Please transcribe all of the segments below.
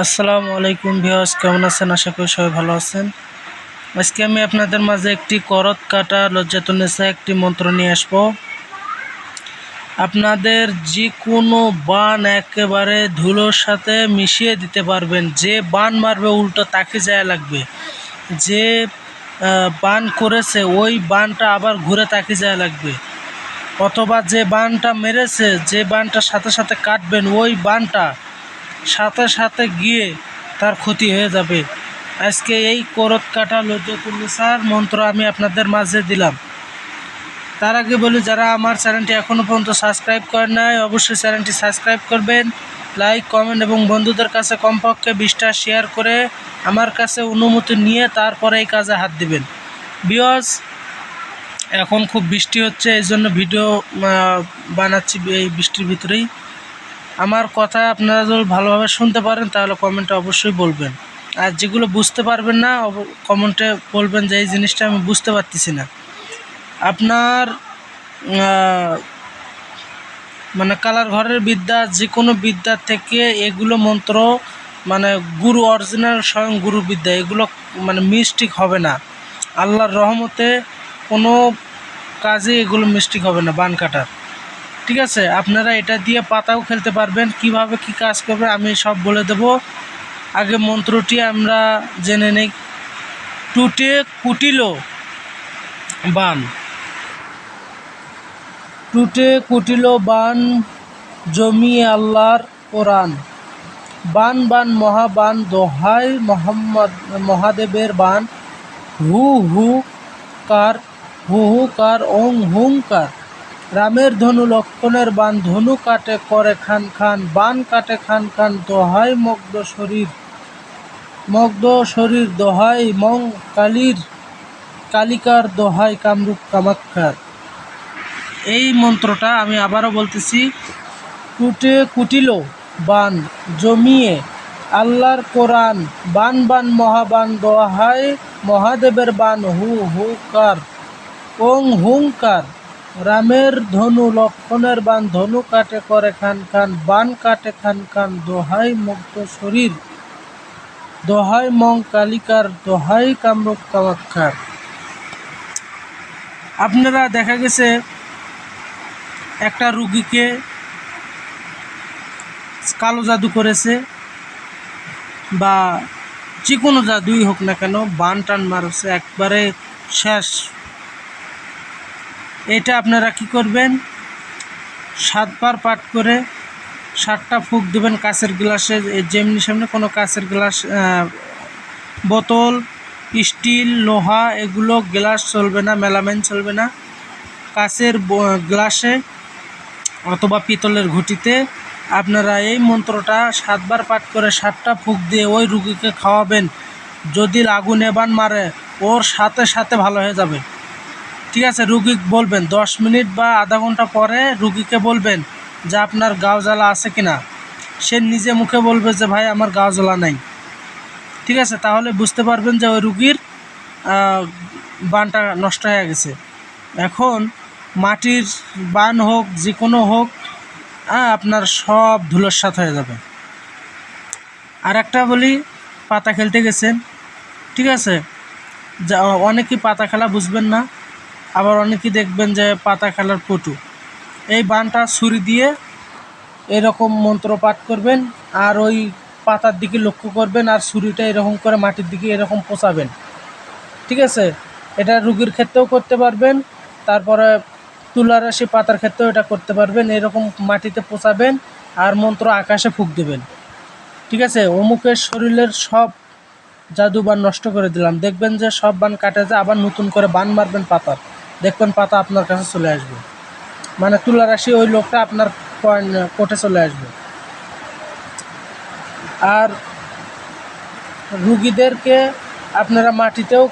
আসসালামু আলাইকুম ভিউয়ার্স, কেমন আছেন? আশা করি সবাই ভালো আছেন। আজকে আমি আপনাদের মাঝে একটি করত কাটা লজ্জাতুন্নেসা একটি মন্ত্র নিয়ে আসব। আপনাদের যে কোনো বান একেবারে ধুলোর সাথে মিশিয়ে দিতে পারবেন। যে বান মারবে উল্টো তাকে যায় লাগবে। যে বান করেছে ওই বানটা আবার ঘুরে তাকে যায় লাগবে, অথবা যে বানটা মেরেছে, যে বানটার সাথে সাথে কাটবেন ওই বানটা সাথে সাথে গিয়ে তার ক্ষতি হয়ে যাবে। আজকে এই করত কাটা লজ্জাতুন্নেসার মন্ত্র আমি আপনাদের মাঝে দিলাম। তার আগে বলি, যারা আমার চ্যানেলটি এখনও পর্যন্ত সাবস্ক্রাইব করেন নাই অবশ্যই চ্যানেলটি সাবস্ক্রাইব করবেন, লাইক কমেন্ট এবং বন্ধুদের কাছে কমপক্ষে 20টা শেয়ার করে আমার কাছে অনুমতি নিয়ে তারপরে এই কাজে হাত দিবেন। ভিউয়ার্স, এখন খুব বৃষ্টি হচ্ছে, এই জন্য ভিডিও বানাচ্ছি এই বৃষ্টির ভিতরেই। আমার কথা আপনারা যদি ভালোভাবে শুনতে পারেন তাহলে কমেন্টে অবশ্যই বলবেন, আর যেগুলো বুঝতে পারবেন না কমেন্টে বলবেন যে এই জিনিসটা আমি বুঝতে পারতেছি না। আপনার মানে কালার ঘরের বিদ্যা, যে কোনো বিদ্যা থেকে এগুলো মন্ত্র মানে গুরু অরিজিনাল স্বয়ং গুরু বিদ্যা, এগুলো মানে মিস্টেক হবে না। আল্লাহর রহমতে কোনো কাজে এগুলো মিস্টেক হবে না বান কাটার। ঠিক আছে, আপনারা এটা দিয়ে পাতাও খেলতে পারবেন। কিভাবে কি কাজ করবে আমি সব বলে দেব। আগে মন্ত্রটি আমরা জেনে নেই। টুটে কুটিল বান, টুটে কুটিল বান, জমিয়ে আল্লাহর কোরআন। বান বান মহাবান, দোহাই মহাদেবের বান। হু হু কার, হু হু কার, ওং হুঙ্কার। রামের ধনু লক্ষণের বান, ধনু কাটে করে খান খান, বান কাটে খান খান। দোহাই মগ্ধ শরীর, দোহাই মং কালিকার, দোহাই কামরূপ কামাক্ষার। এই মন্ত্রটা আমি আবারও বলতেছি। টুটে কুটিল বান, জমিয়ে আল্লাহর কোরআন। বান বান মহাবান, দোহাই মহাদেবের বান। হু হু কার, ওং হুঙ্কার। রামের ধনু লক্ষণের বান, ধনু কাটে করে খান খান, বান কাটে খান খান। দোহাই মুগ্ধ শরীর, দোহাই মং কালিকার, দোহাই কামরূপ কামাক্ষার। আপনারা দেখা গেছে একটা রুগীকে কালো জাদু করেছে, বা যে কোনো জাদুই হোক না কেন, বান টান মারছে একবারে শেষ। এটা আপনারা কি করবেন, 7 বার পাঠ করে 7টা ফুঁক দেবেন কাঁচের গ্লাসে। যেমনি সামনে কোনো কাঁচের গ্লাস, বোতল, স্টিল, লোহা এগুলো গ্লাস চলবে না, মেলামাইন চলবে না। কাঁচের গ্লাসে অথবা পিতলের ঘটিতে আপনারা এই মন্ত্রটা 7 বার পাঠ করে 7টা ফুঁক দিয়ে ওই রুগীকে খাওয়াবেন। যদি আগুনে বান মারে ওর সাথে সাথে ভালো হয়ে যাবে। ঠিক আছে, রুগী বলবেন 10 মিনিট বা আধা ঘন্টা পরে রুগীকে বলবেন যে আপনার গাও জ্বালা আছে কিনা। সে নিজে মুখে বলবে যে ভাই আমার গাও জ্বালা নাই। ঠিক আছে, তাহলে বুঝতে পারবেন যে ওই রুগীর বানটা নষ্ট হয়ে গেছে। এখন মাটির বান হোক যে কোনো হোক, আপনার সব ধুলোস্যাৎ হয়ে যাবে। আর একটা বলি, পাতা খেলতে গেছেন, ঠিক আছে, যা অনেকেই পাতা খেলা বুঝবেন না, আবার অনেকেই দেখবেন যে পাতা খেলার পটু। এই বানটা ছুরি দিয়ে এরকম মন্ত্র পাঠ করবেন, আর ওই পাতার দিকে লক্ষ্য করবেন, আর ছুরিটা এরকম করে মাটির দিকে এরকম পোঁচাবেন। ঠিক আছে, এটা রুগীর ক্ষেত্রেও করতে পারবেন, তারপরে তুলারাশি পাতার ক্ষেত্রেও এটা করতে পারবেন। এরকম মাটিতে পোঁচাবেন আর মন্ত্র আকাশে ফুঁক দেবেন। ঠিক আছে, অমুকের শরীরের সব জাদু বান নষ্ট করে দিলাম, দেখবেন যে সব বান কাটে যায়। আবার নতুন করে বান মারবেন পাতার, দেখবেন পাতা আপনার কাছে চলে আসবে, মানে তুলারাশি ওই লোকটা আপনার কোর্টে চলে আসবে। আর রুগীদেরকে আপনারা মাটিতেও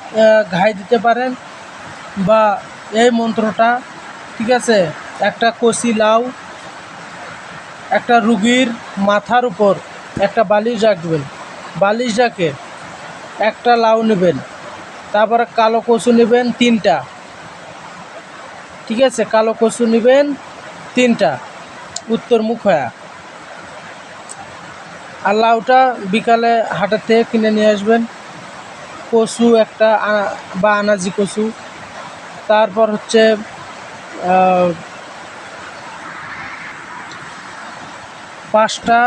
ঘাই দিতে পারেন, বা এই মন্ত্রটা, ঠিক আছে, একটা কচি লাউ, একটা রুগীর মাথার উপর একটা বালিশ রাখবেন, বালিশ রাখে একটা লাউ নেবেন, তারপরে কালো কচু নেবেন 3টা। ঠিক আছে, কালো কচু নেবেন 3টা উত্তর মুখ হয়ে। আর লাউটা বিকালে হাটের থেকে কিনে নিয়ে আসবেন। কচু একটা বা আনাজি কচু, তারপর হচ্ছে পাঁচটা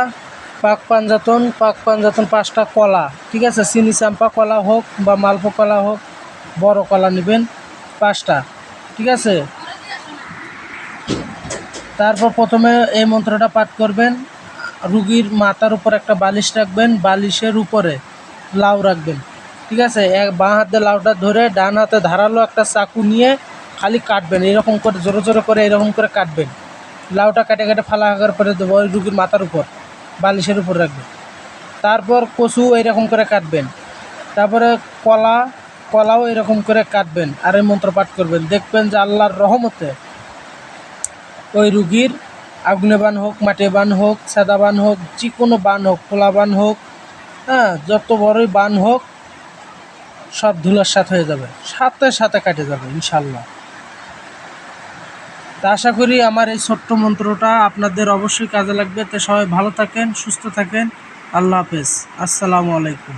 পাক পাঞ্জাতন 5টা কলা, ঠিক আছে, চিনি চাম্পা কলা হোক বা মালভোগ কলা হোক, বড় কলা নেবেন 5টা, ঠিক আছে। তারপর প্রথমে এই মন্ত্রটা পাঠ করবেন। রুগীর মাথার উপর একটা বালিশ রাখবেন, বালিশের উপরে লাউ রাখবেন, ঠিক আছে। বাঁ হাতে লাউটা ধরে ডান হাতে ধারালো একটা চাকু নিয়ে খালি কাটবেন, এরকম করে জোরে জোরে করে এরকম করে কাটবেন। লাউটা কেটে কেটে ফালা আকার করে দেবো ওই রুগীর মাথার উপর, বালিশের উপর রাখবেন। তারপর কচু এরকম করে কাটবেন। তারপরে কলাও এরকম করে কাটবেন আর এই মন্ত্র পাঠ করবেন। দেখবেন যে আল্লাহর রহমতে ওই রুগীর আগুনে বান হোক, মাটি বান হোক, সাদা বান হোক, যে কোনো বান হোক, খোলা বান হোক, হ্যাঁ, যত বড়ই বান হোক সব ধুলার হয়ে যাবে, সাথে সাথে কাটে যাবে ইনশাল্লাহ। তা আশা করি আমার এই ছোট্ট মন্ত্রটা আপনাদের অবশ্যই কাজে লাগবে। তো সবাই ভালো থাকেন, সুস্থ থাকেন। আল্লাহ হাফেজ, আসসালামু আলাইকুম।